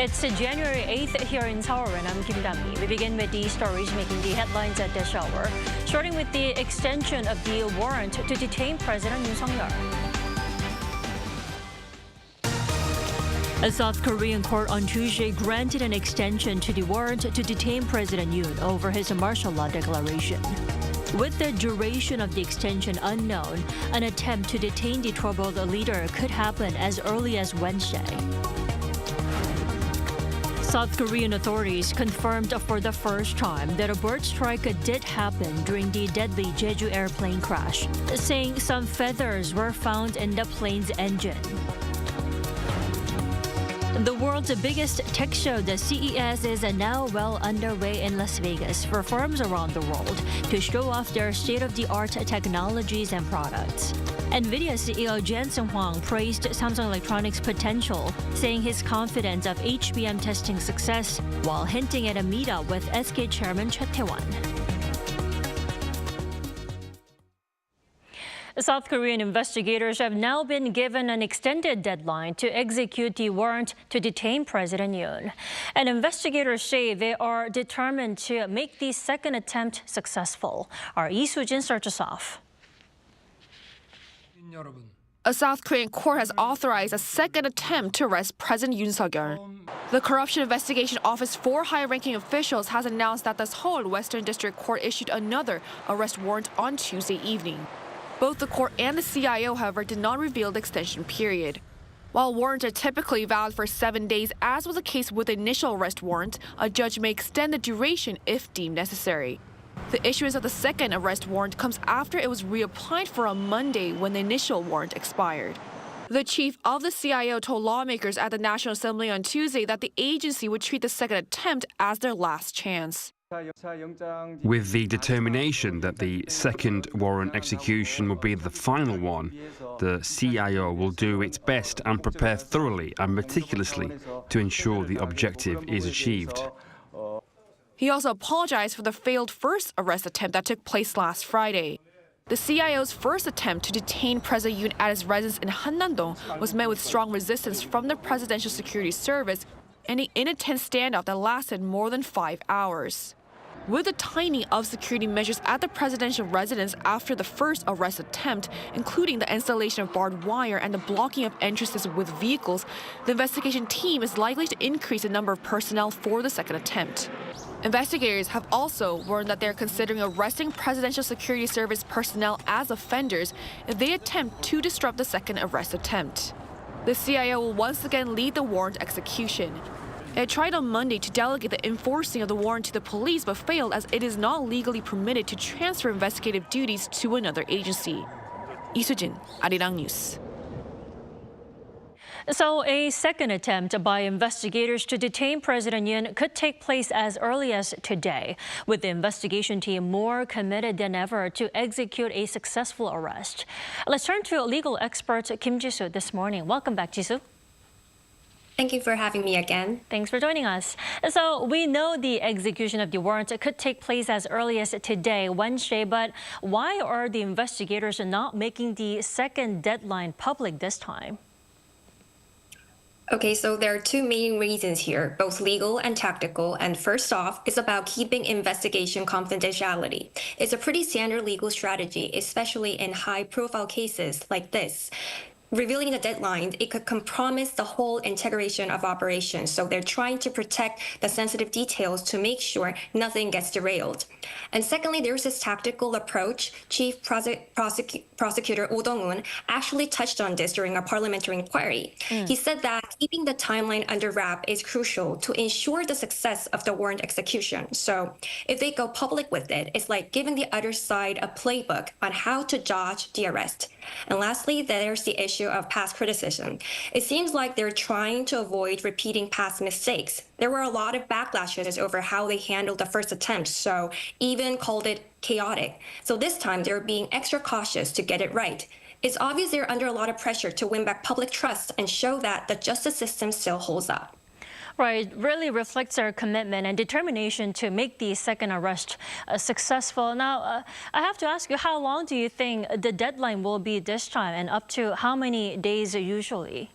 It's January 8th here in Seoul, and I'm Kim Dami. We begin with the stories making the headlines at this hour, starting with the extension of the warrant to detain President Yoon. A South Korean court on Tuesday granted an extension to the warrant to detain President Yoon over his martial law declaration. With the duration of the extension unknown, an attempt to detain the troubled leader could happen as early as Wednesday. South Korean authorities confirmed for the first time that a bird strike did happen during the deadly Jeju Air plane crash, saying some feathers were found in the plane's engine. The world's biggest tech show, the CES, is now well underway in Las Vegas for firms around the world to show off their state-of-the-art technologies and products. NVIDIA CEO Jensen Huang praised Samsung Electronics' potential, saying he's confident of HBM testing success, while hinting at a meetup with SK Chairman Choi Tae-won. South Korean investigators have now been given an extended deadline to execute the warrant to detain President Yoon. And investigators say they are determined to make the second attempt successful. Our Lee Soo-jin starts us off. A South Korean court has authorized a second attempt to arrest President Yoon Suk-yeol. The Corruption Investigation Office for high-ranking officials has announced that the Seoul Western District Court issued another arrest warrant on Tuesday evening. Both the court and the CIO, however, did not reveal the extension period. While warrants are typically valid for 7 days, as was the case with the initial arrest warrant, a judge may extend the duration if deemed necessary. The issuance of the second arrest warrant comes after it was reapplied for on Monday when the initial warrant expired. The chief of the CIO told lawmakers at the National Assembly on Tuesday that the agency would treat the second attempt as their last chance. With the determination that the second warrant execution will be the final one, the CIO will do its best and prepare thoroughly and meticulously to ensure the objective is achieved. He also apologized for the failed first arrest attempt that took place last Friday. The CIO's first attempt to detain President Yoon at his residence in Hannam-dong was met with strong resistance from the Presidential Security Service, ending in a tense standoff that lasted more than 5 hours. With the tightening of security measures at the presidential residence after the first arrest attempt, including the installation of barbed wire and the blocking of entrances with vehicles, the investigation team is likely to increase the number of personnel for the second attempt. Investigators have also warned that they're considering arresting Presidential Security Service personnel as offenders if they attempt to disrupt the second arrest attempt. The CIO will once again lead the warrant execution. It tried on Monday to delegate the enforcing of the warrant to the police, but failed as it is not legally permitted to transfer investigative duties to another agency. Lee Soo-jin, Arirang News. So a second attempt by investigators to detain President Yoon could take place as early as today, with the investigation team more committed than ever to execute a successful arrest. Let's turn to legal expert Kim Ji-soo this morning. Welcome back, Ji-soo. Thank you for having me again. Thanks for joining us. So we know the execution of the warrant could take place as early as today, Wednesday, but why are the investigators not making the second deadline public this time? Okay, so there are two main reasons here, both legal and tactical. And first off, it's about keeping investigation confidentiality. It's a pretty standard legal strategy, especially in high-profile cases like this. Revealing the deadline, it could compromise the whole integration of operations. So they're trying to protect the sensitive details to make sure nothing gets derailed. And secondly, there's this tactical approach. Chief Prosecutor Oh Dong-un actually touched on this during a parliamentary inquiry. He said that keeping the timeline under wrap is crucial to ensure the success of the warrant execution. So if they go public with it, it's like giving the other side a playbook on how to dodge the arrest. And lastly, there's the issue of past criticism. It seems like they're trying to avoid repeating past mistakes. There were a lot of backlashes over how they handled the first attempt, so even called it chaotic. So this time they're being extra cautious to get it right. It's obvious they're under a lot of pressure to win back public trust and show that the justice system still holds up. Right, really reflects our commitment and determination to make the second arrest successful. Now, I have to ask you, how long do you think the deadline will be this time, and up to how many days usually?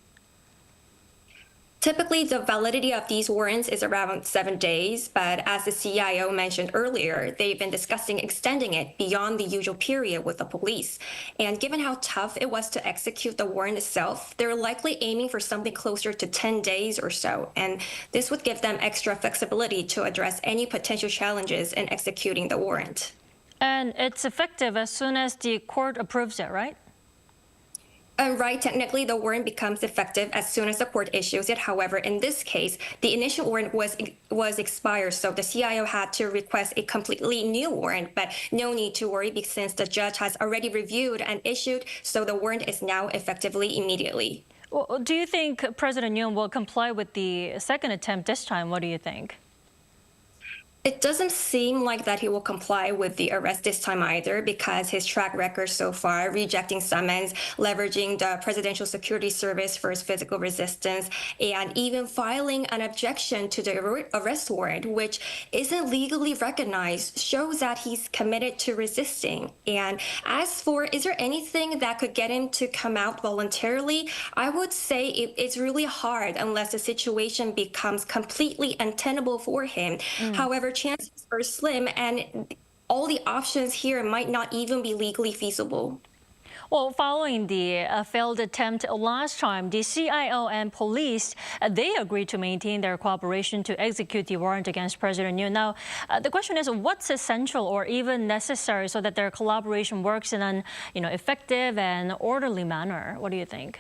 Typically, the validity of these warrants is around 7 days, but as the CIO mentioned earlier, they've been discussing extending it beyond the usual period with the police. And given how tough it was to execute the warrant itself, they're likely aiming for something closer to 10 days or so. And this would give them extra flexibility to address any potential challenges in executing the warrant. And it's effective as soon as the court approves it, right? Right, technically, the warrant becomes effective as soon as the court issues it. However, in this case, the initial warrant was expired, so the CIO had to request a completely new warrant. But no need to worry, because since the judge has already reviewed and issued, so the warrant is now effectively immediately. Well, do you think President Yoon will comply with the second attempt this time? What do you think? It doesn't seem like that he will comply with the arrest this time either, because his track record so far, rejecting summons, leveraging the Presidential Security Service for his physical resistance, and even filing an objection to the arrest warrant, which isn't legally recognized, shows that he's committed to resisting. And as for, is there anything that could get him to come out voluntarily? I would say it's really hard unless the situation becomes completely untenable for him. However, chances are slim, and all the options here might not even be legally feasible. Well, following the failed attempt last time, the CIO and police, they agreed to maintain their cooperation to execute the warrant against President Yoon. Now, the question is, what's essential or even necessary so that their collaboration works in an effective and orderly manner? What do you think?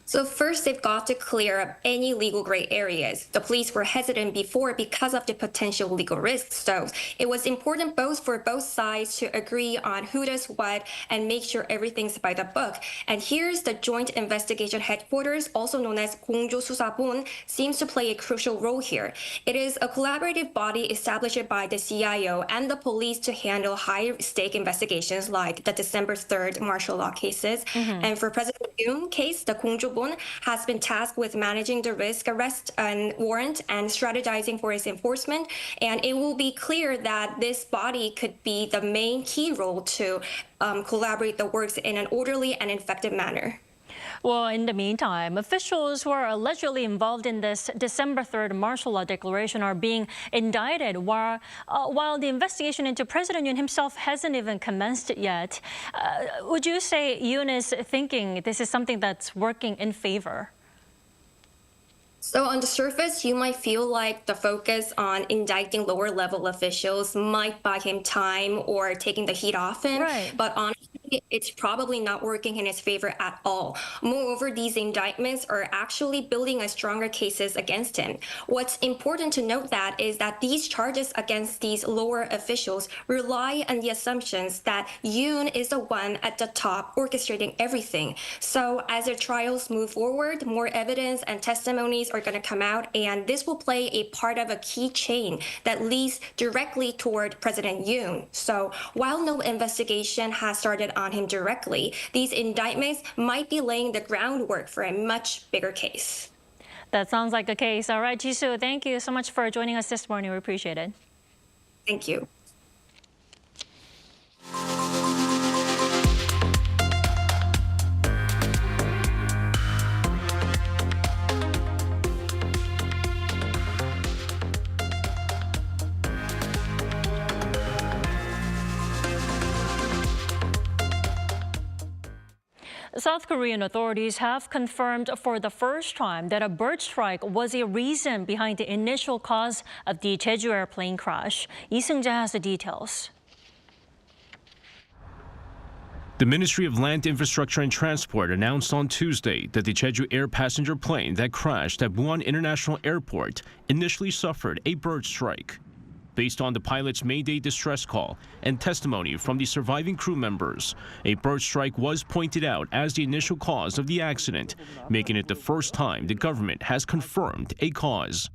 So first, they've got to clear up any legal gray areas. The police were hesitant before because of the potential legal risks. So it was important for both sides to agree on who does what and make sure everything's by the book. And here's the Joint Investigation Headquarters, also known as 공조수사본, seems to play a crucial role here. It is a collaborative body established by the CIO and the police to handle high-stake investigations like the December 3rd martial law cases. And for President Yoon case, the 공조본 has been tasked with managing the risk, arrest, and warrant, and strategizing for its enforcement. And it will be clear that this body could be the main key role to collaborate the works in an orderly and effective manner. Well, in the meantime, officials who are allegedly involved in this December 3rd martial law declaration are being indicted, while the investigation into President Yoon himself hasn't even commenced yet. Would you say Yoon is thinking this is something that's working in favor? So on the surface, you might feel like the focus on indicting lower-level officials might buy him time or taking the heat off him. Right. But honestly, it's probably not working in his favor at all. Moreover, these indictments are actually building a stronger cases against him. What's important to note that is that these charges against these lower officials rely on the assumptions that Yoon is the one at the top orchestrating everything. So as the trials move forward, more evidence and testimonies are going to come out, and this will play a part of a key chain that leads directly toward President Yoon. So while no investigation has started on him directly, these indictments might be laying the groundwork for a much bigger case. That sounds like a case. All right, Jisoo, thank you so much for joining us this morning. We appreciate it. Thank you. South Korean authorities have confirmed for the first time that a bird strike was a reason behind the initial cause of the Jeju Air plane crash. Lee Seung-jae has the details. The Ministry of Land Infrastructure and Transport announced on Tuesday that the Jeju Air passenger plane that crashed at Busan International Airport initially suffered a bird strike. Based on the pilot's Mayday distress call and testimony from the surviving crew members, a bird strike was pointed out as the initial cause of the accident, making it the first time the government has confirmed a cause.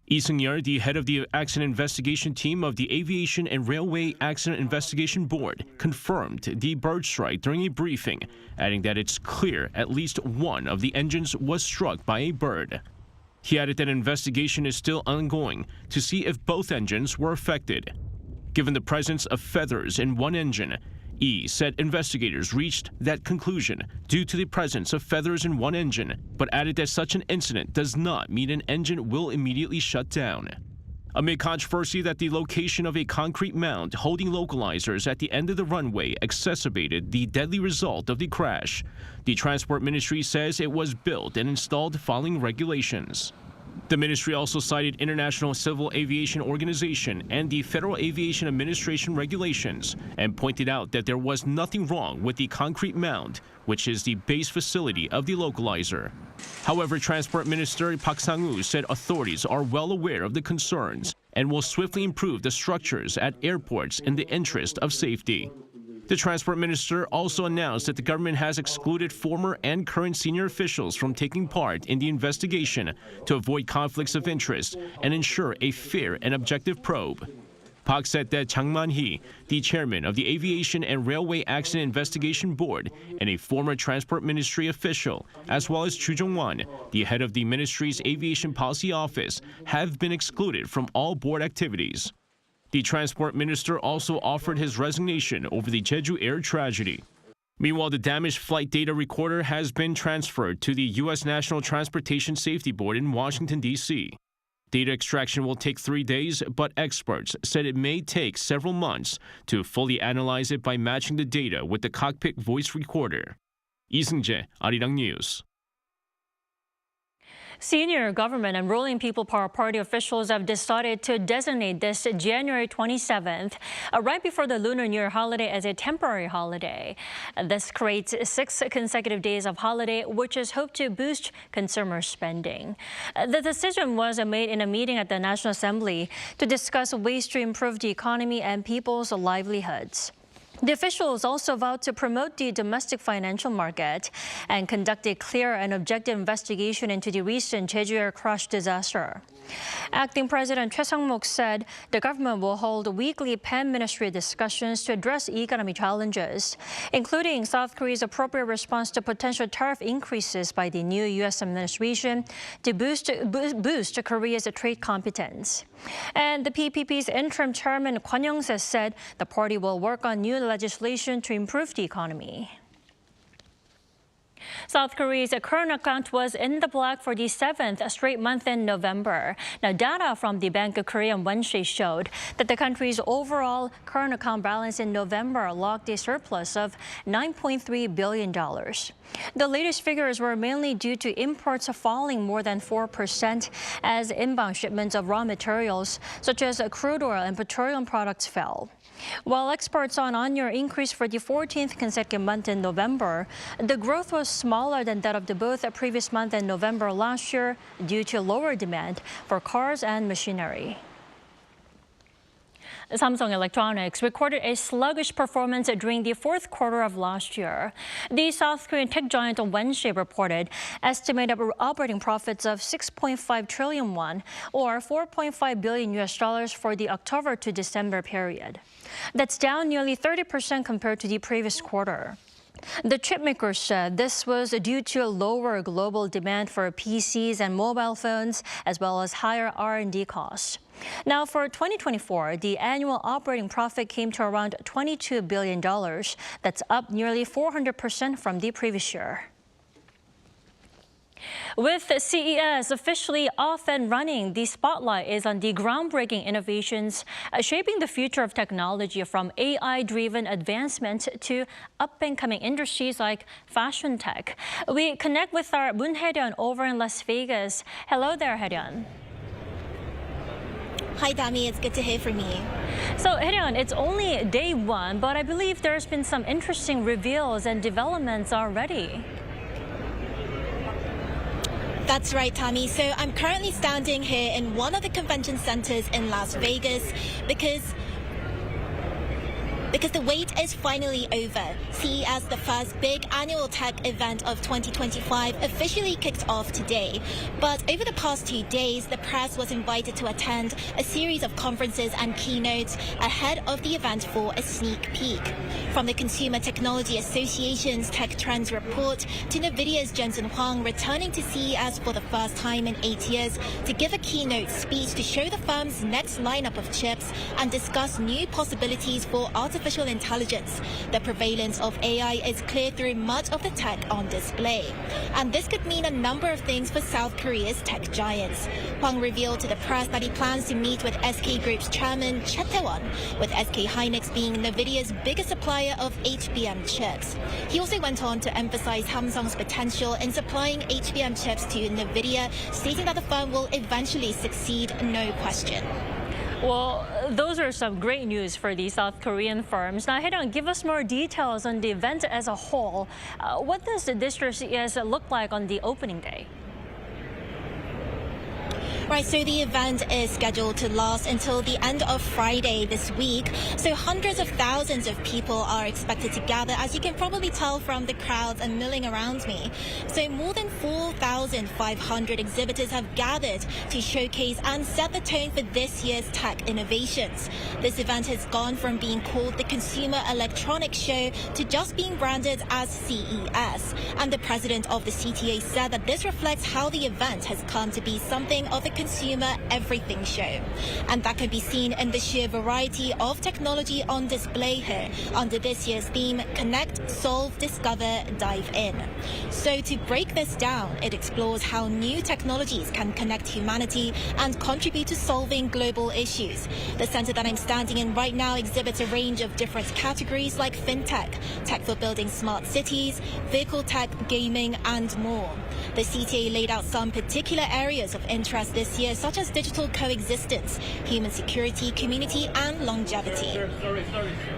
Lee Seung-jae, the head of the accident investigation team of the Aviation and Railway Accident Investigation Board, confirmed the bird strike during a briefing, adding that it's clear at least one of the engines was struck by a bird. He added that an investigation is still ongoing to see if both engines were affected. Given the presence of feathers in one engine, Yi said investigators reached that conclusion due to the presence of feathers in one engine, but added that such an incident does not mean an engine will immediately shut down. Amid controversy that the location of a concrete mound holding localizers at the end of the runway exacerbated the deadly result of the crash, the Transport Ministry says it was built and installed following regulations. The ministry also cited International Civil Aviation Organization and the Federal Aviation Administration regulations and pointed out that there was nothing wrong with the concrete mound, which is the base facility of the localizer. However, Transport Minister Park Sang-woo said authorities are well aware of the concerns and will swiftly improve the structures at airports in the interest of safety. The Transport Minister also announced that the government has excluded former and current senior officials from taking part in the investigation to avoid conflicts of interest and ensure a fair and objective probe. Park said that Chang Man-hee, the chairman of the Aviation and Railway Accident Investigation Board and a former Transport Ministry official, as well as Chu Jong-won, the head of the ministry's Aviation Policy Office, have been excluded from all board activities. The Transport Minister also offered his resignation over the Jeju Air tragedy. Meanwhile, the damaged flight data recorder has been transferred to the U.S. National Transportation Safety Board in Washington, D.C. Data extraction will take 3 days, but experts said it may take several months to fully analyze it by matching the data with the cockpit voice recorder. Lee Seung-jae, Arirang News. Senior government and ruling People Power Party officials have decided to designate this January 27th, right before the Lunar New Year holiday, as a temporary holiday. This creates 6 consecutive days of holiday, which is hoped to boost consumer spending. The decision was made in a meeting at the National Assembly to discuss ways to improve the economy and people's livelihoods. The officials also vowed to promote the domestic financial market and conduct a clear and objective investigation into the recent Jeju Air crash disaster. Acting President Choi Sang-mok said the government will hold weekly pan-ministry discussions to address economic challenges, including South Korea's appropriate response to potential tariff increases by the new U.S. administration to boost Korea's trade competence. And the PPP's interim chairman Kwon Young-se said the party will work on new legislation to improve the economy. South Korea's current account was in the black for the 7th straight month in November. Now, data from the Bank of Korea on Wednesday showed that the country's overall current account balance in November logged a surplus of $9.3 billion. The latest figures were mainly due to imports falling more than 4% as inbound shipments of raw materials, such as crude oil and petroleum products, fell. While exports saw an on-year increase for the 14th consecutive month in November, the growth was smaller than that of the both previous month and November last year due to lower demand for cars and machinery. Samsung Electronics recorded a sluggish performance during the 4th quarter of last year. The South Korean tech giant on Wednesday reported estimated operating profits of 6.5 trillion won, or $4.5 billion for the October to December period. That's down nearly 30% compared to the previous quarter. The chipmaker said this was due to lower global demand for PCs and mobile phones, as well as higher R&D costs. Now, for 2024, the annual operating profit came to around $22 billion. That's up nearly 400% from the previous year. With CES officially off and running, the spotlight is on the groundbreaking innovations shaping the future of technology, from AI-driven advancements to up-and-coming industries like fashion tech. We connect with our Moon Hae-ryun over in Las Vegas. Hello there, Hae-ryun. Hi, Dami. It's good to hear from you. So, Hae-ryun, it's only day 1, but I believe there's been some interesting reveals and developments already. That's right, Tammy. So I'm currently standing here in one of the convention centers in Las Vegas because the wait is finally over. CES, the first big annual tech event of 2025, officially kicked off today. But over the past 2 days, the press was invited to attend a series of conferences and keynotes ahead of the event for a sneak peek. From the Consumer Technology Association's Tech Trends report to NVIDIA's Jensen Huang returning to CES for the first time in 8 years to give a keynote speech to show the firm's next lineup of chips and discuss new possibilities for artificial artificial intelligence. The prevalence of AI is clear through much of the tech on display. And this could mean a number of things for South Korea's tech giants. Hwang revealed to the press that he plans to meet with SK Group's chairman, Choi Tae-won, with SK hynix being NVIDIA's biggest supplier of HBM chips. He also went on to emphasize Samsung's potential in supplying HBM chips to NVIDIA, stating that the firm will eventually succeed, no question. Well, those are some great news for the South Korean firms. Now, Hae-ryung, give us more details on the event as a whole. What does the district CES look like on the opening day? Right, so the event is scheduled to last until the end of Friday this week. So hundreds of thousands of people are expected to gather, as you can probably tell from the crowds and milling around me. So more than 4,500 exhibitors have gathered to showcase and set the tone for this year's tech innovations. This event has gone from being called the Consumer Electronics Show to just being branded as CES. And the president of the CTA said that this reflects how the event has come to be something of a consumer everything show. And that can be seen in the sheer variety of technology on display here under this year's theme, Connect, Solve, Discover, Dive In. So to break this down, it explores how new technologies can connect humanity and contribute to solving global issues. The center that I'm standing in right now exhibits a range of different categories like fintech, tech for building smart cities, vehicle tech, gaming, and more. The CTA laid out some particular areas of interest this year, such as digital coexistence, human security, community, and longevity.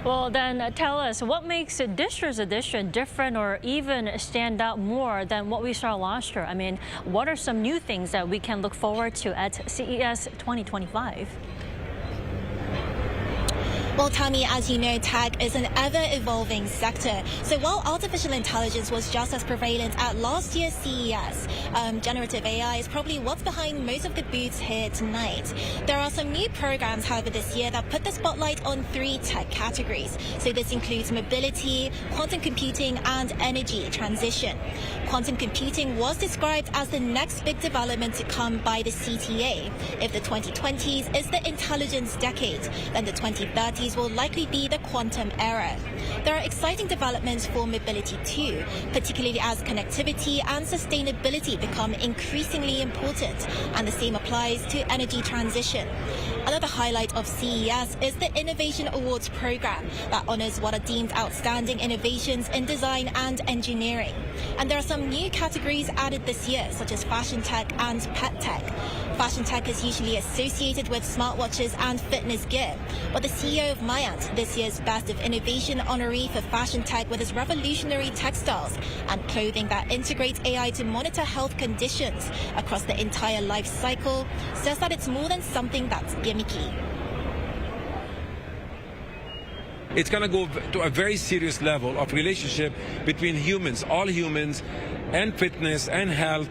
Well, then tell us, what makes this year's edition different or even stand out more than what we saw last year? I mean, what are some new things that we can look forward to at CES 2025? Well, Tammy, as you know, tech is an ever-evolving sector. So while artificial intelligence was just as prevalent at last year's CES, generative AI is probably what's behind most of the booths here tonight. There are some new programs, however, this year that put the spotlight on 3 tech categories. So this includes mobility, quantum computing, and energy transition. Quantum computing was described as the next big development to come by the CTA. If the 2020s is the intelligence decade, then the 2030s will likely be the quantum era. There are exciting developments for mobility too, particularly as connectivity and sustainability become increasingly important, and the same applies to energy transition. Another highlight of CES is the Innovation Awards program that honors what are deemed outstanding innovations in design and engineering. And there are some new categories added this year, such as fashion tech and pet tech. Fashion tech is usually associated with smartwatches and fitness gear, but the CEO of Myant, this year's Best of Innovation honoree for fashion tech with his revolutionary textiles and clothing that integrates AI to monitor health conditions across the entire life cycle, says that it's more than something that's gimmicky. It's going to go to a very serious level of relationship between humans, all humans, and fitness and health,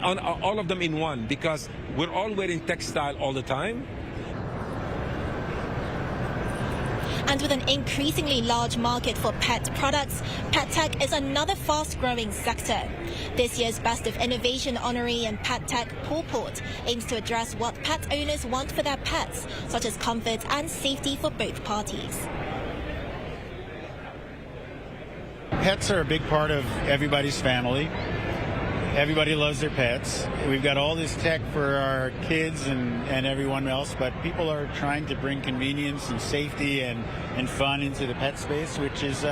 all of them in one, because we're all wearing textile all the time. And with an increasingly large market for pet products, pet tech is another fast-growing sector. This year's Best of Innovation honoree in pet tech, Pawport, aims to address what pet owners want for their pets, such as comfort and safety for both parties. Pets are a big part of everybody's family. Everybody loves their pets. We've got all this tech for our kids and everyone else, but people are trying to bring convenience and safety and fun into the pet space, which is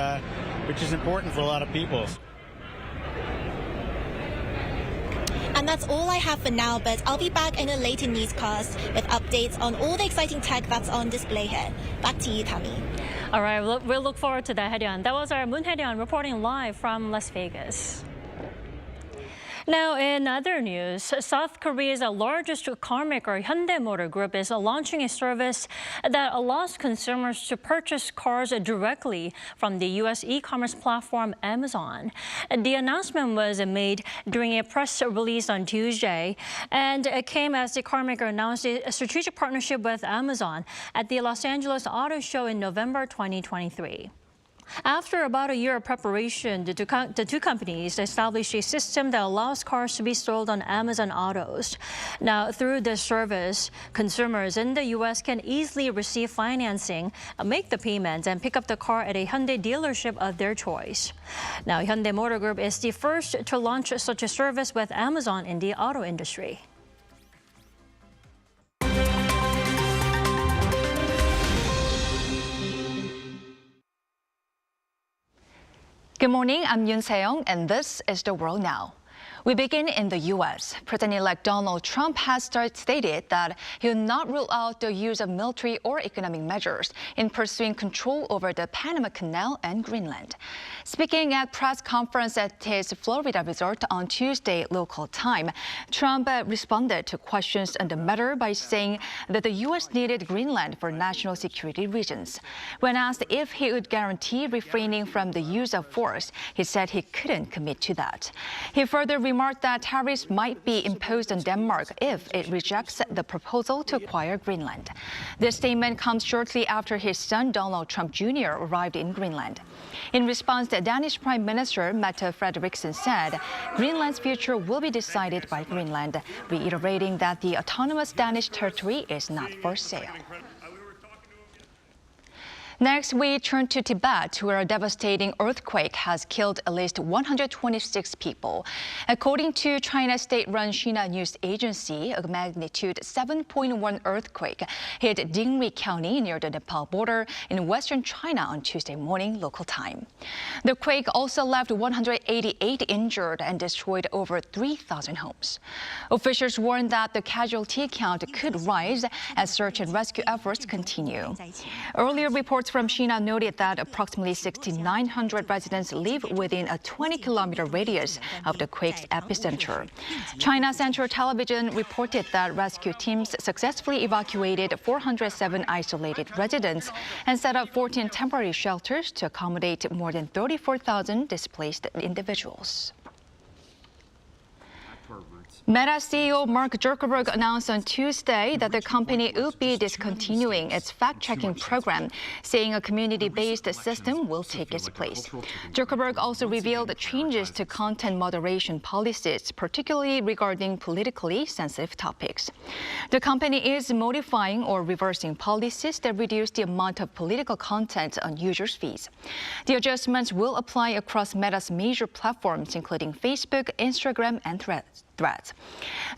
important for a lot of people. And that's all I have for now, but I'll be back in a later newscast with updates on all the exciting tech that's on display here. Back to you, Tammy. All right, we'll look forward to that, Hae-ryung. That was our Moon Hae-ryung reporting live from Las Vegas. Now, in other news, South Korea's largest car maker, Hyundai Motor Group, is launching a service that allows consumers to purchase cars directly from the U.S. e-commerce platform Amazon. The announcement was made during a press release on Tuesday, and it came as the car maker announced a strategic partnership with Amazon at the Los Angeles Auto Show in November 2023. After about a year of preparation, the two companies established a system that allows cars to be sold on Amazon Autos. Now, through this service, consumers in the U.S. can easily receive financing, make the payments, and pick up the car at a Hyundai dealership of their choice. Now, Hyundai Motor Group is the first to launch such a service with Amazon in the auto industry. Good morning, I'm Yoon Se-young, and this is The World Now. We begin in the U.S. President-elect Donald Trump has stated that he will not rule out the use of military or economic measures in pursuing control over the Panama Canal and Greenland. Speaking at press conference at his Florida resort on Tuesday local time, Trump responded to questions on the matter by saying that the U.S. needed Greenland for national security reasons. When asked if he would guarantee refraining from the use of force, he said he couldn't commit to that. He further remarked that tariffs might be imposed on Denmark if it rejects the proposal to acquire Greenland. This statement comes shortly after his son Donald Trump Jr. arrived in Greenland. In response, the Danish Prime Minister Mette Frederiksen said Greenland's future will be decided by Greenland, reiterating that the autonomous Danish territory is not for sale. Next, we turn to Tibet, where a devastating earthquake has killed at least 126 people. According to China's state-run Xinhua News Agency, a magnitude 7.1 earthquake hit Dingri County near the Nepal border in western China on Tuesday morning local time. The quake also left 188 injured and destroyed over 3,000 homes. Officials warned that the casualty count could rise as search and rescue efforts continue. Earlier reports from Xinhua noted that approximately 6,900 residents live within a 20-kilometer radius of the quake's epicenter. China Central Television reported that rescue teams successfully evacuated 407 isolated residents and set up 14 temporary shelters to accommodate more than 34,000 displaced individuals. Meta CEO Mark Zuckerberg announced on Tuesday that the company would be discontinuing its fact-checking program, saying a community-based system will take its place. Zuckerberg also revealed changes to content moderation policies, particularly regarding politically sensitive topics. The company is modifying or reversing policies that reduce the amount of political content on users' feeds. The adjustments will apply across Meta's major platforms, including Facebook, Instagram, and Threads.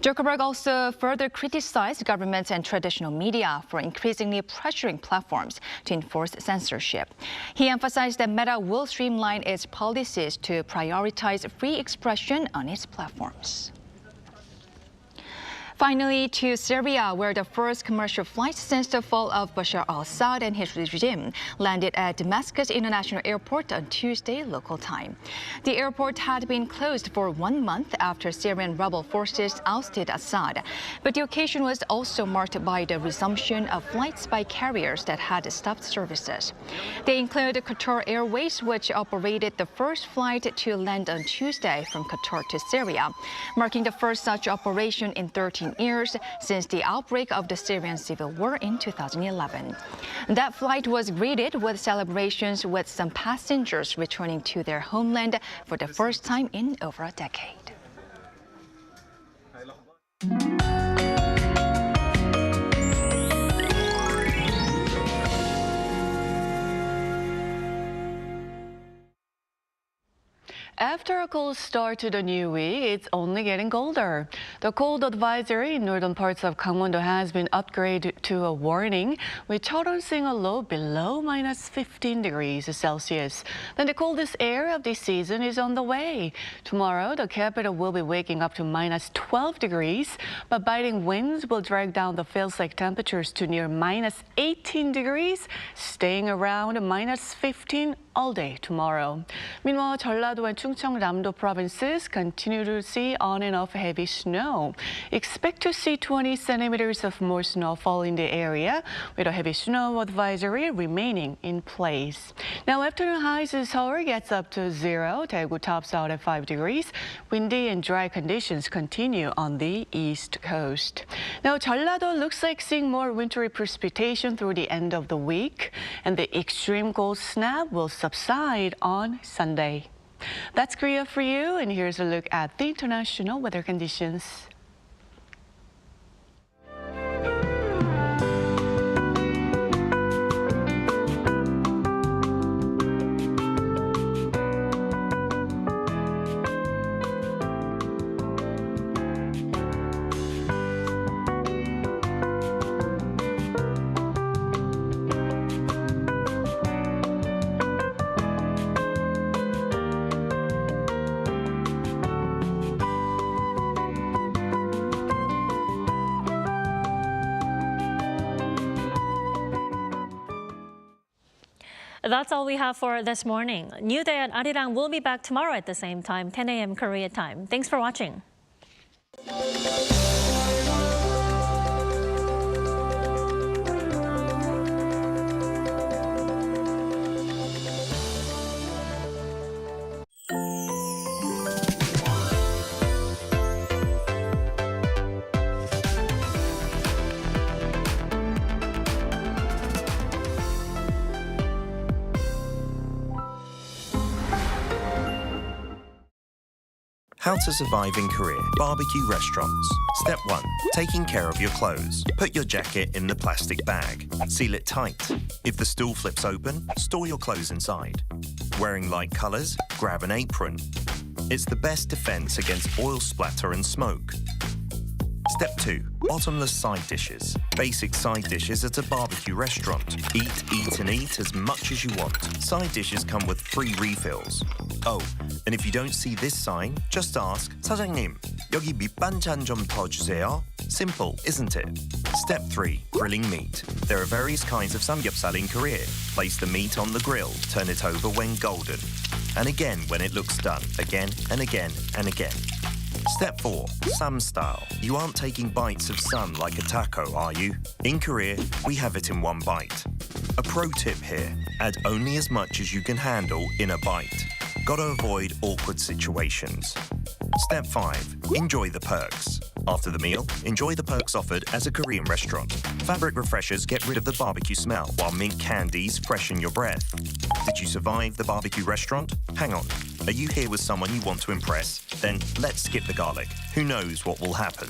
Zuckerberg also further criticized governments and traditional media for increasingly pressuring platforms to enforce censorship. He emphasized that Meta will streamline its policies to prioritize free expression on its platforms. Finally, to Syria, where the first commercial flight since the fall of Bashar al-Assad and his regime landed at Damascus International Airport on Tuesday local time. The airport had been closed for 1 month after Syrian rebel forces ousted Assad, but the occasion was also marked by the resumption of flights by carriers that had stopped services. They include Qatar Airways, which operated the first flight to land on Tuesday from Qatar to Syria, marking the first such operation in 13 years since the outbreak of the Syrian civil war in 2011. That flight was greeted with celebrations, with some passengers returning to their homeland for the first time in over a decade. After a cold start to the new week, it's only getting colder. The cold advisory in northern parts of Gangwon-do has been upgraded to a warning, with Cheollon seeing a low below minus 15 degrees Celsius. Then the coldest air of this season is on the way. Tomorrow, the capital will be waking up to minus 12 degrees, but biting winds will drag down the feels-like temperatures to near minus 18 degrees, staying around minus 15 all day tomorrow. Meanwhile, Jeolla-do and Jeolla-do Provinces continue to see on and off heavy snow. Expect to see 20 centimeters of more snowfall in the area, with a heavy snow advisory remaining in place. Now, afternoon highs in Seoul gets up to 0. Daegu tops out at 5 degrees. Windy and dry conditions continue on the east coast. Now, Jeolla-do looks like seeing more wintry precipitation through the end of the week, and the extreme cold snap will subside on Sunday. That's Korea for you, and here's a look at the international weather conditions. That's all we have for this morning. New Day at Arirang will be back tomorrow at the same time, 10 a.m. Korea time. Thanks for watching. How to survive in Korea. Barbecue restaurants. Step 1. Taking care of your clothes. Put your jacket in the plastic bag. Seal it tight. If the stool flips open, store your clothes inside. Wearing light colors? Grab an apron. It's the best defense against oil splatter and smoke. Step 2. Bottomless side dishes. Basic side dishes at a barbecue restaurant. Eat, and eat as much as you want. Side dishes come with free refills. Oh, and if you don't see this sign, just ask, 사장님, 여기 밑반찬 좀 더 주세요. Simple, isn't it? Step 3. Grilling meat. There are various kinds of samgyeopsal in Korea. Place the meat on the grill. Turn it over when golden. And again when it looks done. Again and again and again. Step 4. Sam style. You aren't taking bites of sam like a taco, are you? In Korea, we have it in one bite. A pro tip here. Add only as much as you can handle in a bite. Gotta avoid awkward situations. Step 5. Enjoy the perks. After the meal, enjoy the perks offered as a Korean restaurant. Fabric refreshers get rid of the barbecue smell, while mint candies freshen your breath. Did you survive the barbecue restaurant? Hang on. Are you here with someone you want to impress? Then let's skip the garlic. Who knows what will happen?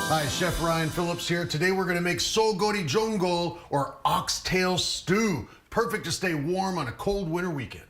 Hi, Chef Ryan Phillips here. Today we're going to make solgori jongol, or oxtail stew. Perfect to stay warm on a cold winter weekend.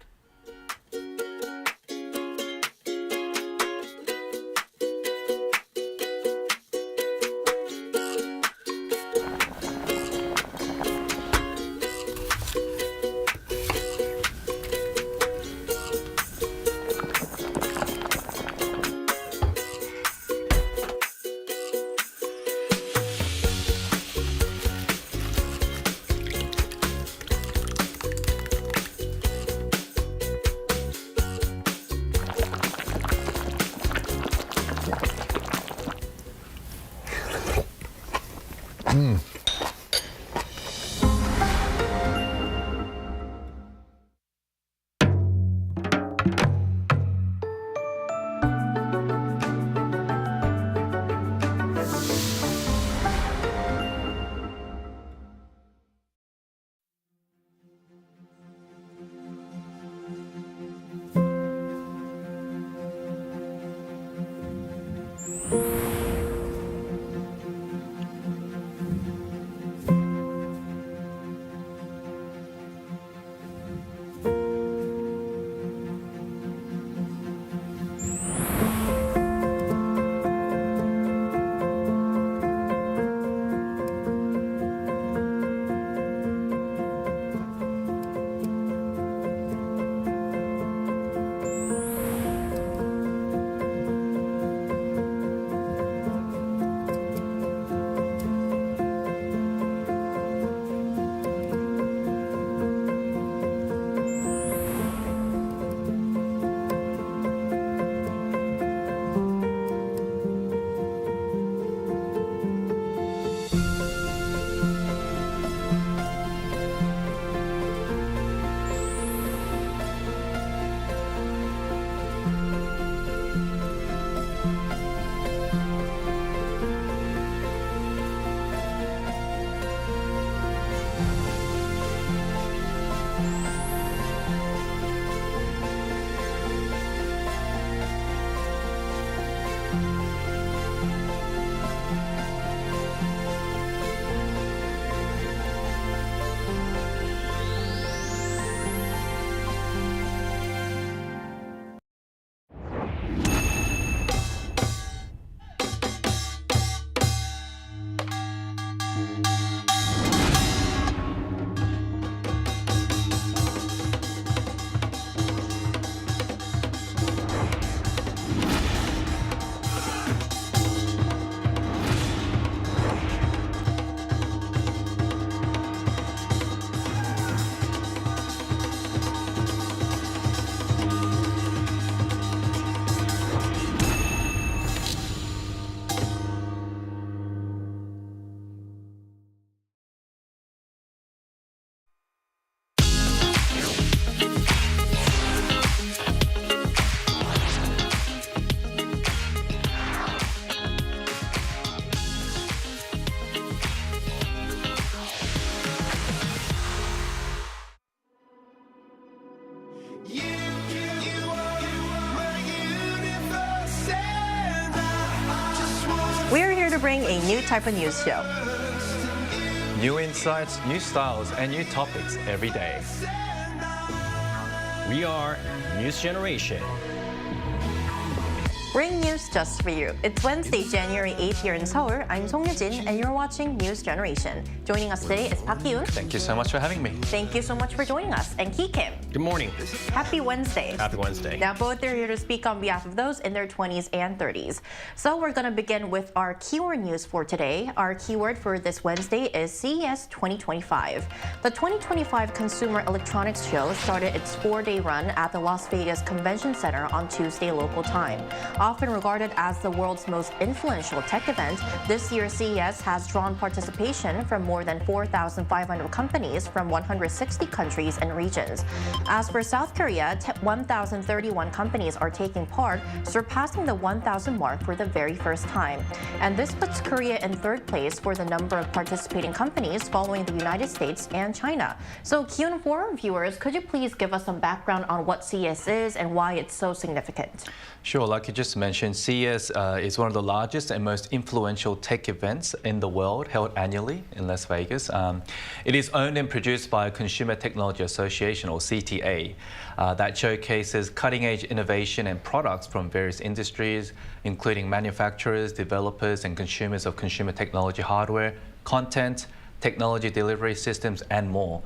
We're here to bring a new type of news show. New insights, new styles, and new topics every day. We are News Generation. Bring news just for you. It's Wednesday, January 8th here in Seoul. I'm Song Yujin, and you're watching News Generation. Joining us today is Park Ki-eun. Thank you so much for having me. Thank you so much for joining us. And Ki Kim. Good morning. Happy Wednesday. Happy Wednesday. Now, both are here to speak on behalf of those in their 20s and 30s. So we're going to begin with our keyword news for today. Our keyword for this Wednesday is CES 2025. The 2025 Consumer Electronics Show started its 4-day run at the Las Vegas Convention Center on Tuesday local time. Often regarded as the world's most influential tech event, this year's CES has drawn participation from more than 4,500 companies from 160 countries and regions. As for South Korea, 1,031 companies are taking part, surpassing the 1,000 mark for the very first time. And this puts Korea in third place for the number of participating companies, following the United States and China. So, Kyun, for our viewers, could you please give us some background on what CES is and why it's so significant? Sure, like you just mentioned, CES is one of the largest and most influential tech events in the world held annually in Las Vegas. It is owned and produced by Consumer Technology Association, or CTA, that showcases cutting-edge innovation and products from various industries, including manufacturers, developers, and consumers of consumer technology hardware, content, technology delivery systems, and more.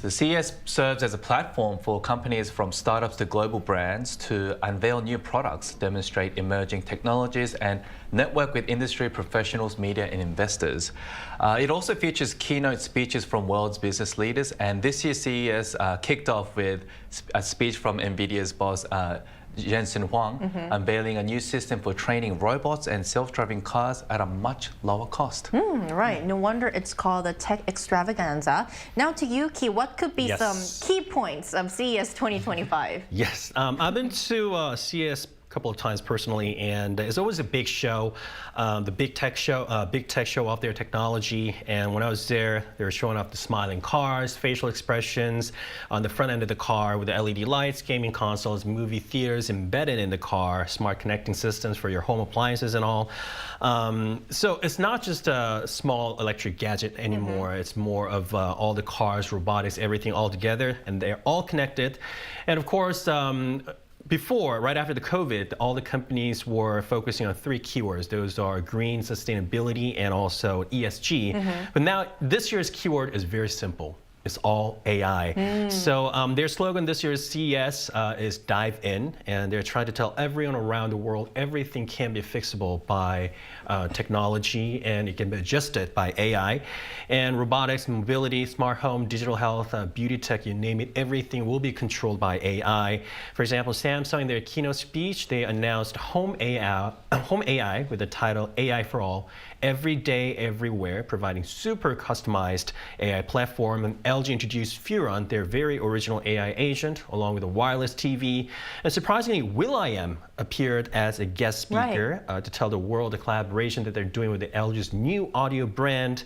The CES serves as a platform for companies from startups to global brands to unveil new products, demonstrate emerging technologies, and network with industry professionals, media, and investors. It also features keynote speeches from world's business leaders, and this year's CES kicked off with a speech from NVIDIA's boss, Jensen Huang, unveiling a new system for training robots and self-driving cars at a much lower cost. Right, no wonder it's called the Tech Extravaganza. Now to you, Ki, what could be some key points of CES 2025? Yes, I've been to CES a couple of times personally, and it's always a big show, the big tech show out there, technology. And when I was there, they were showing off the smiling cars, facial expressions on the front end of the car with the LED lights, gaming consoles, movie theaters embedded in the car, smart connecting systems for your home appliances and all. So it's not just a small electric gadget anymore. It's more of all the cars, robotics, everything all together, and they're all connected. And of course, before, right after the COVID, all the companies were focusing on 3 keywords. Those are green, sustainability, and also ESG. But now, this year's keyword is very simple. It's all AI. So their slogan this year's CES is Dive In, and they're trying to tell everyone around the world everything can be fixable by technology, and it can be adjusted by AI. And robotics, mobility, smart home, digital health, beauty tech, you name it, everything will be controlled by AI. For example, Samsung, in their keynote speech, they announced Home AI with the title AI for All, every day, everywhere, providing super customized AI platform. And LG introduced Furon, their very original AI agent, along with a wireless TV. And surprisingly, will.i.am appeared as a guest speaker to tell the world the collaboration that they're doing with the LG's new audio brand.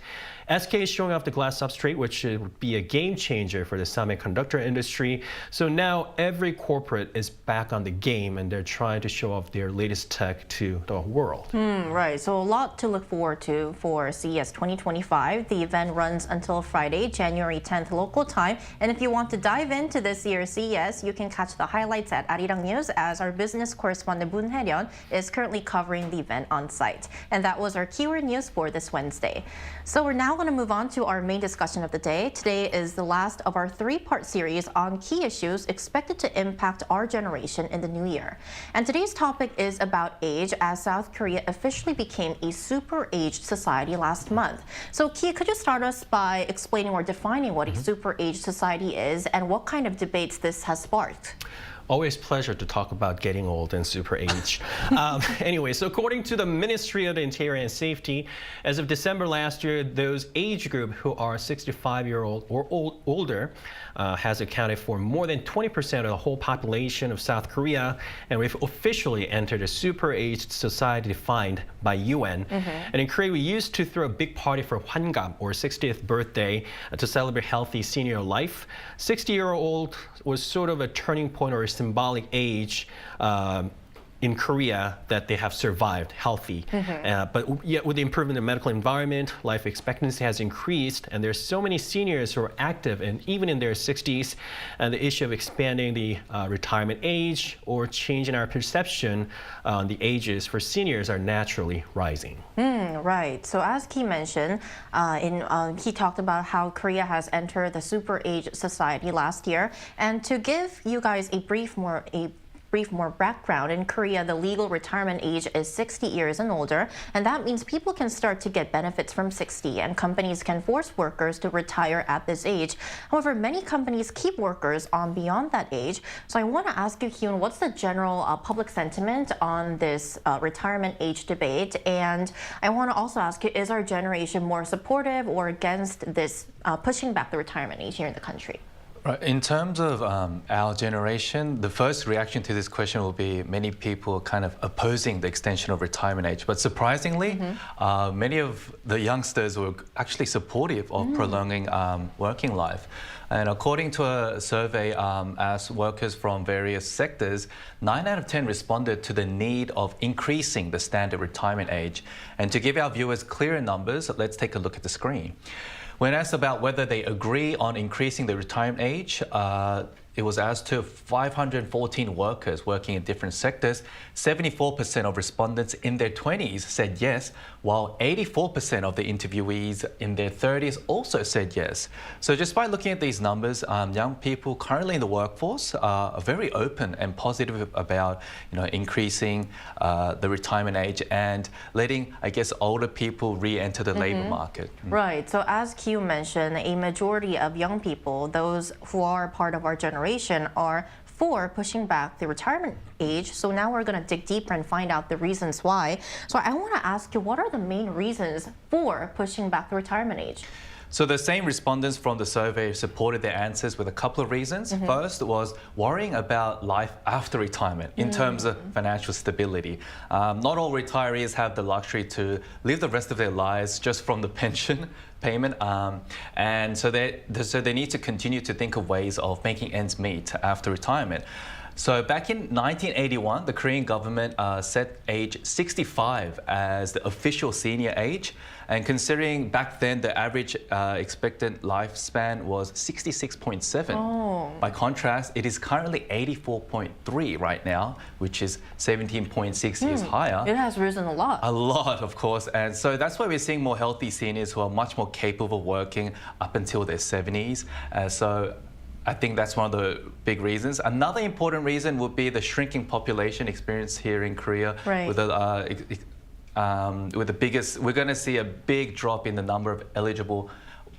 SK is showing off the glass substrate, which would be a game changer for the semiconductor industry. So now every corporate is back on the game, and they're trying to show off their latest tech to the world. Right, so a lot to look forward to for CES 2025. The event runs until Friday, January 10th local time. And if you want to dive into this year's CES, you can catch the highlights at Arirang News, as our business correspondent Boon Hae-ryun is currently covering the event on site. And that was our keyword news for this Wednesday. So we're now going to move on to our main discussion of the day. Today is the last of our 3-part series on key issues expected to impact our generation in the new year. And today's topic is about age, as South Korea officially became a super-aged society last month. So Ki, could you start us by explaining or defining what a super-aged society is and what kind of debates this has sparked? Always pleasure to talk about getting old and super age. Anyway, so according to the Ministry of the Interior and Safety, as of December last year, those age group who are 65-year-old or older has accounted for more than 20% of the whole population of South Korea, and we've officially entered a super-aged society defined by UN. And in Korea, we used to throw a big party for Hwangap, or 60th birthday, to celebrate healthy senior life. 60-year-old was sort of a turning point or a symbolic age in Korea that they have survived healthy. But yet with the improvement in the medical environment, life expectancy has increased, and there's so many seniors who are active and even in their 60s. And the issue of expanding the retirement age or changing our perception on the ages for seniors are naturally rising. Right. So as Ki mentioned, he talked about how Korea has entered the super age society last year. And to give you guys a brief more background, in Korea, the legal retirement age is 60 years and older, and that means people can start to get benefits from 60, and companies can force workers to retire at this age. However, many companies keep workers on beyond that age. So I want to ask you, Hyun, what's the general public sentiment on this retirement age debate? And I want to also ask you, is our generation more supportive or against this pushing back the retirement age here in the country? Right. In terms of our generation, the first reaction to this question will be many people kind of opposing the extension of retirement age. But surprisingly, many of the youngsters were actually supportive of prolonging working life. And according to a survey asked workers from various sectors, 9 out of 10 responded to the need of increasing the standard retirement age. And to give our viewers clearer numbers, let's take a look at the screen. When asked about whether they agree on increasing the retirement age, it was asked to 514 workers working in different sectors. 74% of respondents in their 20s said yes, while 84% of the interviewees in their 30s also said yes. So just by looking at these numbers, young people currently in the workforce are very open and positive about increasing the retirement age and letting, I guess, older people re-enter the labor market. Right. So as Q mentioned, a majority of young people, those who are part of our generation, are for pushing back the retirement age. So now we're going to dig deeper and find out the reasons why. So I want to ask you, what are the main reasons for pushing back the retirement age? So the same respondents from the survey supported their answers with a couple of reasons. First was worrying about life after retirement in terms of financial stability. Not all retirees have the luxury to live the rest of their lives just from the pension payment, and so they need to continue to think of ways of making ends meet after retirement. So back in 1981, the Korean government set age 65 as the official senior age. And considering back then the average expected lifespan was 66.7. By contrast, it is currently 84.3 right now, which is 17.6 years higher. It has risen a lot. A lot, of course. And so that's why we're seeing more healthy seniors who are much more capable of working up until their 70s. So I think that's one of the big reasons. Another important reason would be the shrinking population experience here in Korea. Right. With the biggest, we're going to see a big drop in the number of eligible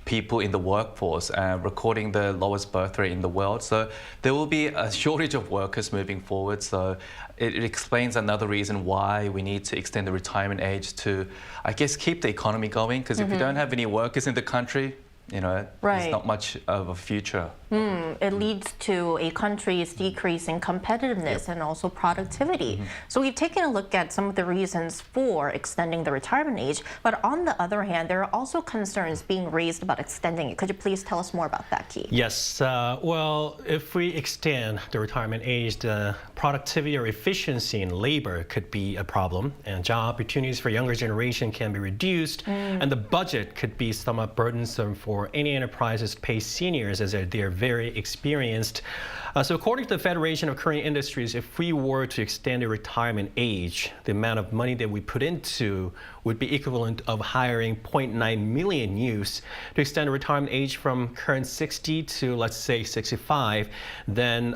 people in the workforce, recording the lowest birth rate in the world. So there will be a shortage of workers moving forward. So it explains another reason why we need to extend the retirement age to, I guess, keep the economy going. Because if you don't have any workers in the country, there's not much of a future. It leads to a country's decrease in competitiveness and also productivity. So we've taken a look at some of the reasons for extending the retirement age, but on the other hand, there are also concerns being raised about extending it. Could you please tell us more about that, Ki? Yes. Well, if we extend the retirement age, the productivity or efficiency in labor could be a problem, and job opportunities for younger generation can be reduced, and the budget could be somewhat burdensome for any enterprises to pay seniors as they're very experienced. So according to the Federation of Korean Industries, if we were to extend the retirement age, the amount of money that we put into would be equivalent of hiring 0.9 million youths. To extend the retirement age from current 60 to, let's say, 65, then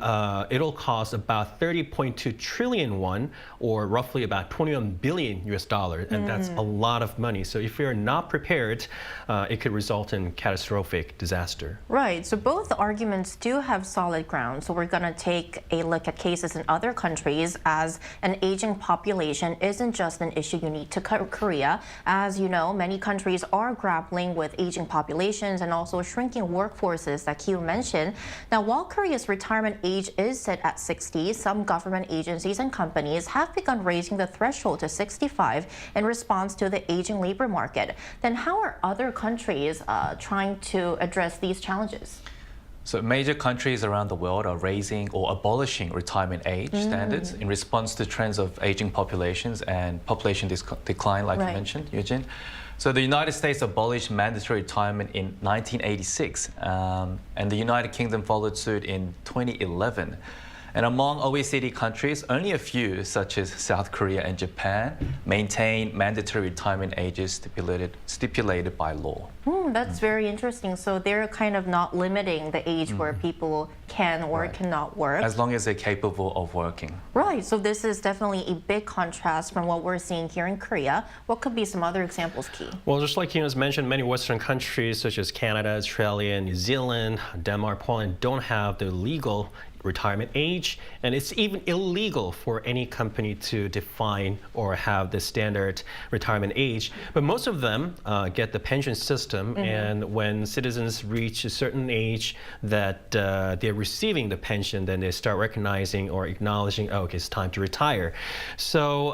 it'll cost about 30.2 trillion won, or roughly about 21 billion US dollars, and that's a lot of money. So if we're not prepared, it could result in catastrophic disaster. Right, so both arguments do have solid ground. So we're going to take a look at cases in other countries, as an aging population isn't just an issue unique to Korea. As you know, many countries are grappling with aging populations and also shrinking workforces that Kyo mentioned. Now, while Korea's retirement age is set at 60, some government agencies and companies have begun raising the threshold to 65 in response to the aging labor market. Then how are other countries trying to address these challenges? So major countries around the world are raising or abolishing retirement age standards in response to trends of aging populations and population decline, like you mentioned, Eugene. So the United States abolished mandatory retirement in 1986, and the United Kingdom followed suit in 2011. And among OECD countries, only a few, such as South Korea and Japan, maintain mandatory retirement ages stipulated by law. That's very interesting. So they're kind of not limiting the age where people can or cannot work. As long as they're capable of working. Right. So this is definitely a big contrast from what we're seeing here in Korea. What could be some other examples, Key? Well, just like you mentioned, many Western countries such as Canada, Australia, New Zealand, Denmark, Poland don't have the legal retirement age, and it's even illegal for any company to define or have the standard retirement age. But most of them get the pension system, and when citizens reach a certain age that they're receiving the pension, then they start recognizing or acknowledging, oh, okay, it's time to retire. So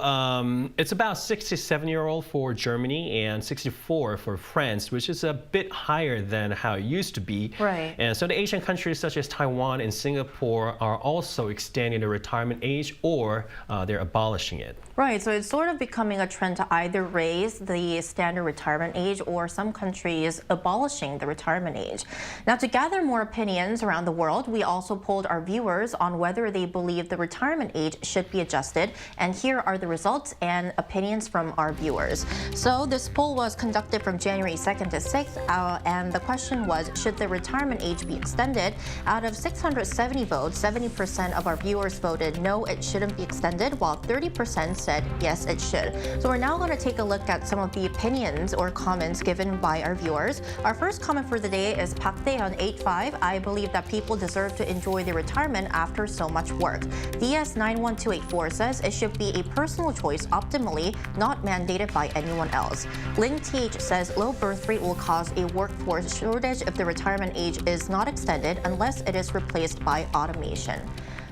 it's about 67-year-old for Germany and 64 for France, which is a bit higher than how it used to be. Right. And so the Asian countries such as Taiwan and Singapore are also extending the retirement age, or they're abolishing it. Right, so it's sort of becoming a trend to either raise the standard retirement age or some countries abolishing the retirement age. Now, to gather more opinions around the world, we also polled our viewers on whether they believe the retirement age should be adjusted. And here are the results and opinions from our viewers. So this poll was conducted from January 2nd to 6th, and the question was, should the retirement age be extended? Out of 670 votes, 70% of our viewers voted no, it shouldn't be extended, while 30% said yes, it should. So we're now going to take a look at some of the opinions or comments given by our viewers. Our first comment for the day is Park Taehyun 85. I believe that people deserve to enjoy their retirement after so much work. DS91284 says it should be a personal choice optimally, not mandated by anyone else. Ling TH says low birth rate will cause a workforce shortage if the retirement age is not extended unless it is replaced by automation.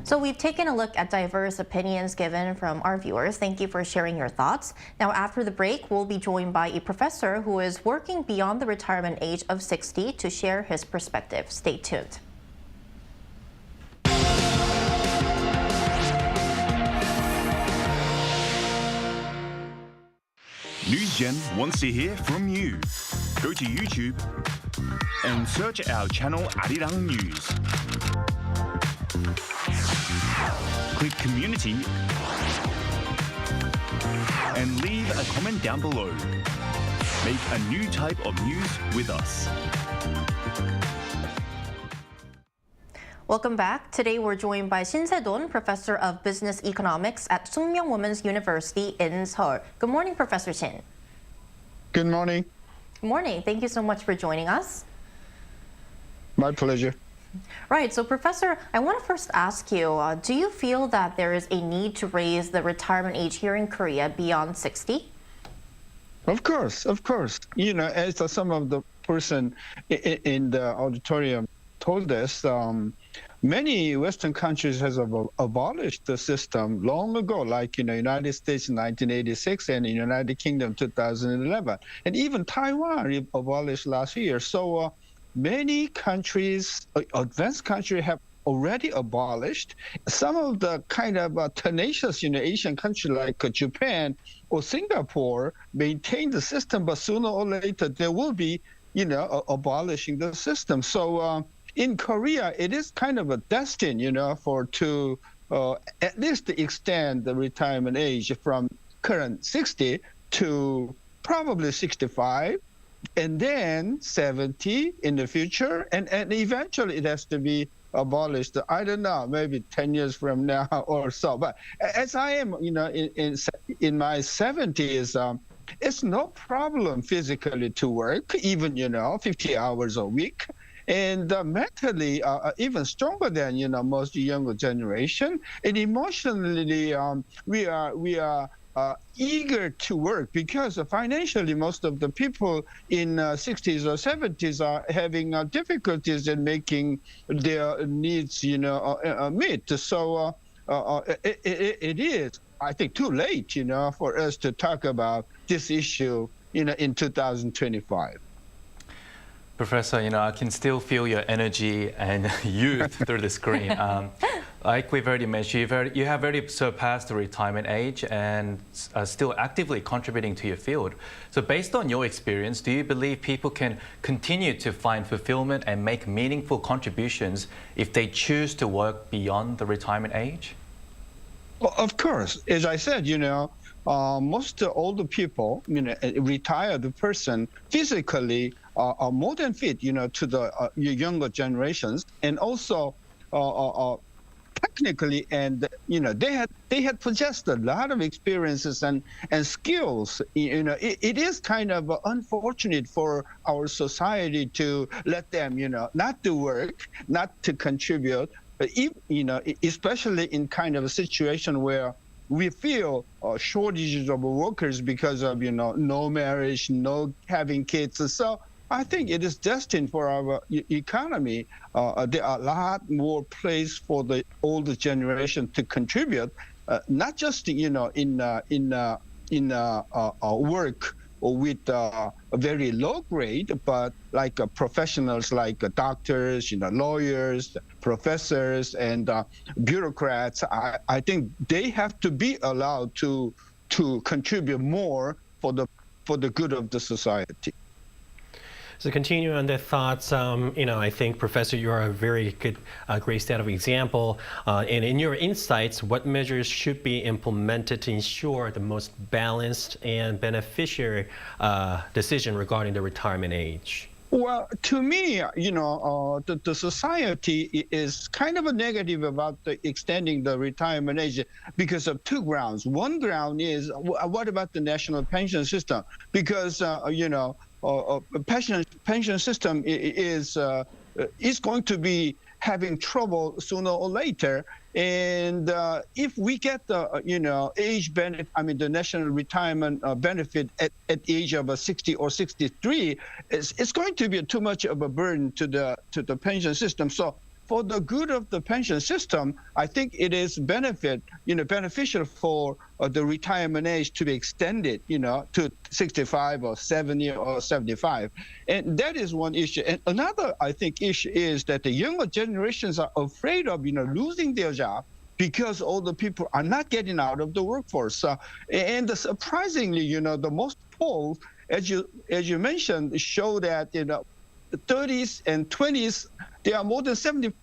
So we've taken a look at diverse opinions given from our viewers. Thank you for sharing your thoughts. Now, after the break, we'll be joined by a professor who is working beyond the retirement age of 60 to share his perspective. Stay tuned. NewsGen wants to hear from you. Go to YouTube and search our channel Arirang News. Click Community and leave a comment down below. Make a new type of news with us. Welcome back. Today we're joined by Shin Se-don, Professor of Business Economics at Sookmyung Women's University in Seoul. Good morning, Professor Shin. Good morning. Good morning. Thank you so much for joining us. My pleasure. Right. So, Professor, I want to first ask you, do you feel that there is a need to raise the retirement age here in Korea beyond 60? Of course, of course. You know, as some of the person in the auditorium told us, many Western countries has abolished the system long ago, like United States in 1986 and the United Kingdom 2011, and even Taiwan abolished last year. So many countries, advanced countries, have already abolished. Some of the kind of tenacious Asian countries like Japan or Singapore maintain the system, but sooner or later there will be, abolishing the system. So in Korea, it is kind of a destined, to at least extend the retirement age from current 60 to probably 65. And then 70 in the future, and eventually it has to be abolished. I don't know, maybe 10 years from now or so. But as I am, in my 70s, it's no problem physically to work, even 50 hours a week, and mentally even stronger than most younger generation. And emotionally, we are eager to work because financially most of the people in 60s or 70s are having difficulties in making their needs met. So it is, I think, too late for us to talk about this issue in 2025. Professor, I can still feel your energy and youth through the screen. Like we've already mentioned, you have already surpassed the retirement age and are still actively contributing to your field. So based on your experience, do you believe people can continue to find fulfillment and make meaningful contributions if they choose to work beyond the retirement age? Well, of course. As I said, most older people, retired person physically are more than fit, to the younger generations, and also technically, and they had possessed a lot of experiences and skills. It is kind of unfortunate for our society to let them, not to work, not to contribute, but especially in kind of a situation where we feel shortages of workers because of no marriage, no having kids. So I think it is destined for our economy. There are a lot more place for the older generation to contribute, not just in work or with a very low grade, but like professionals like doctors, lawyers, professors, and bureaucrats. I think they have to be allowed to contribute more for the good of the society. So continuing on the thoughts, I think, Professor, you are a very good, great state of example. And in your insights, what measures should be implemented to ensure the most balanced and beneficiary decision regarding the retirement age? Well, to me, the society is kind of a negative about extending the retirement age because of two grounds. One ground is, what about the national pension system? Because, pension system is going to be having trouble sooner or later. And if we get the age benefit, the national retirement benefit at the age of 60 or 63, it's going to be too much of a burden to the pension system. So for the good of the pension system, I think it is beneficial for the retirement age to be extended, to 65 or 70 or 75. And that is one issue. And another, I think, issue is that the younger generations are afraid of, losing their job because older people are not getting out of the workforce. And surprisingly, the most polls, as you mentioned, show that, the 30s and 20s, they are more than 75%,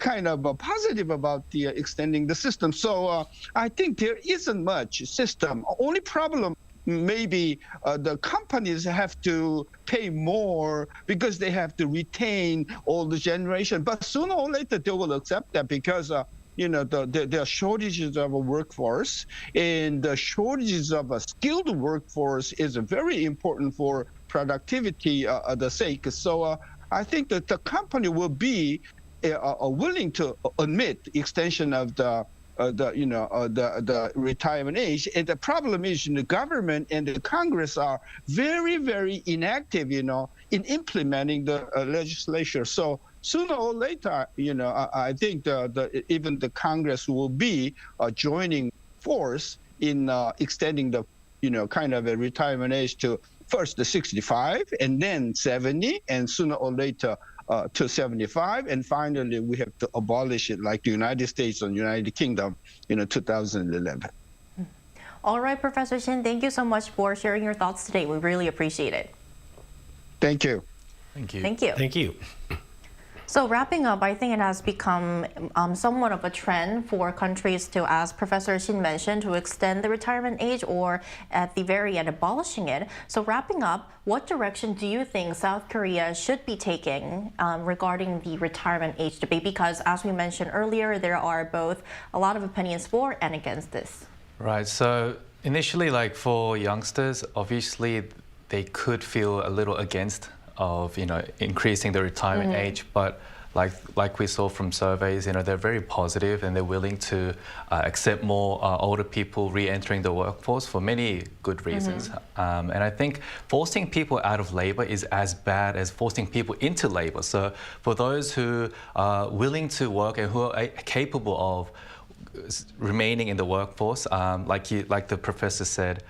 kind of positive about the extending the system. So I think there isn't much system. Only problem maybe the companies have to pay more because they have to retain all the generation. But sooner or later they will accept that because there are shortages of a workforce, and the shortages of a skilled workforce is very important for productivity the sake. So I think that the company will be willing to admit extension of the retirement age. And the problem is the government and the Congress are very, very inactive, in implementing the legislation. So sooner or later, I think even the Congress will be joining force in extending the, kind of a retirement age to first the 65 and then 70, and sooner or later to 75, and finally we have to abolish it like the United States and United Kingdom in 2011. All right, Professor Shin, thank you so much for sharing your thoughts today. We really appreciate it. Thank you. Thank you. Thank you. Thank you. So wrapping up, I think it has become somewhat of a trend for countries to, as Professor Shin mentioned, to extend the retirement age or at the very end abolishing it. So wrapping up, what direction do you think South Korea should be taking regarding the retirement age debate? Because as we mentioned earlier, there are both a lot of opinions for and against this. Right. So initially, like for youngsters, obviously they could feel a little against of increasing the retirement age, but like we saw from surveys, they're very positive and they're willing to accept more older people re-entering the workforce for many good reasons. And I think forcing people out of labor is as bad as forcing people into labor. So for those who are willing to work and who are capable of remaining in the workforce, like the professor said,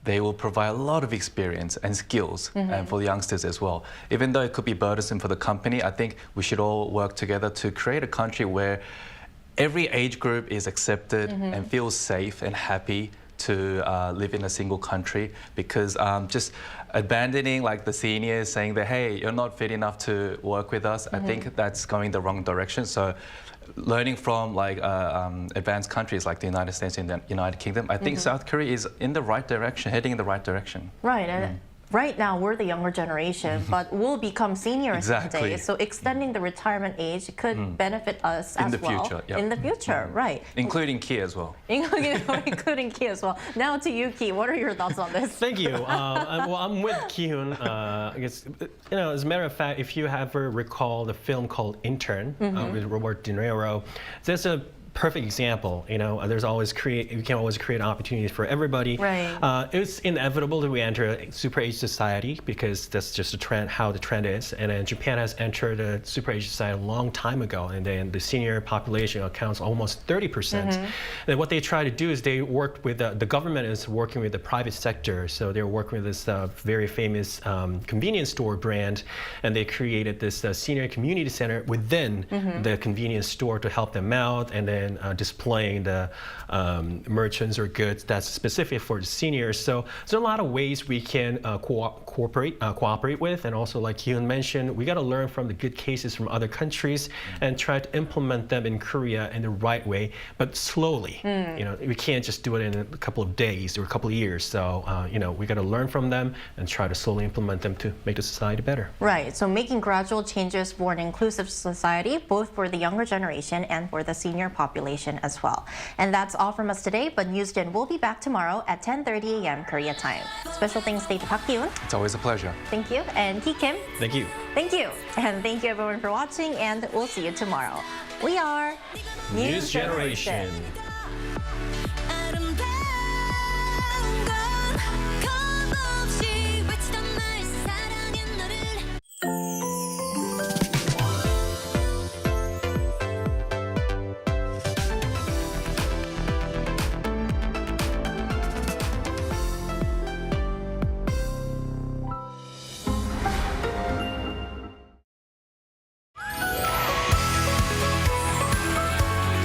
they will provide a lot of experience and skills and for the youngsters as well. Even though it could be burdensome for the company, I think we should all work together to create a country where every age group is accepted and feels safe and happy to live in a single country, because just abandoning like the seniors, saying that, hey, you're not fit enough to work with us, I think that's going the wrong direction. So learning from like advanced countries like the United States and the United Kingdom, I think South Korea is in the right direction, heading in the right direction. Right. And right now, we're the younger generation, but we'll become seniors someday. So extending the retirement age could benefit us as well. Future, in the future, right. Including Ki as well. Including Ki as well. Now to you, Ki, what are your thoughts on this? Thank you. Well, I'm with Ki-hoon. I guess, as a matter of fact, if you ever recall the film called Intern with Robert De Niro, there's a perfect example. There's always you can always create opportunities for everybody. Right. It's inevitable that we enter a super age society, because that's just a trend, how the trend is. And then Japan has entered a super age society a long time ago, and then the senior population accounts almost 30%. Then what they try to do is they work with the government is working with the private sector. So they're working with this very famous convenience store brand, and they created this senior community center within the convenience store to help them out, and then displaying the merchants or goods that's specific for the seniors. So there's a lot of ways we can cooperate with, and also, like Hyun mentioned, we got to learn from the good cases from other countries and try to implement them in Korea in the right way, but slowly. We can't just do it in a couple of days or a couple of years. So we got to learn from them and try to slowly implement them to make the society better. Right. So making gradual changes for an inclusive society, both for the younger generation and for the senior population as well. And that's all from us today, but Newsgen will be back tomorrow at 10:30 a.m. Korea time. Special thanks to Park Ki-hoon. It's always a pleasure. Thank you. And Ki Kim. Thank you. Thank you. And thank you everyone for watching, and we'll see you tomorrow. We are News Generation.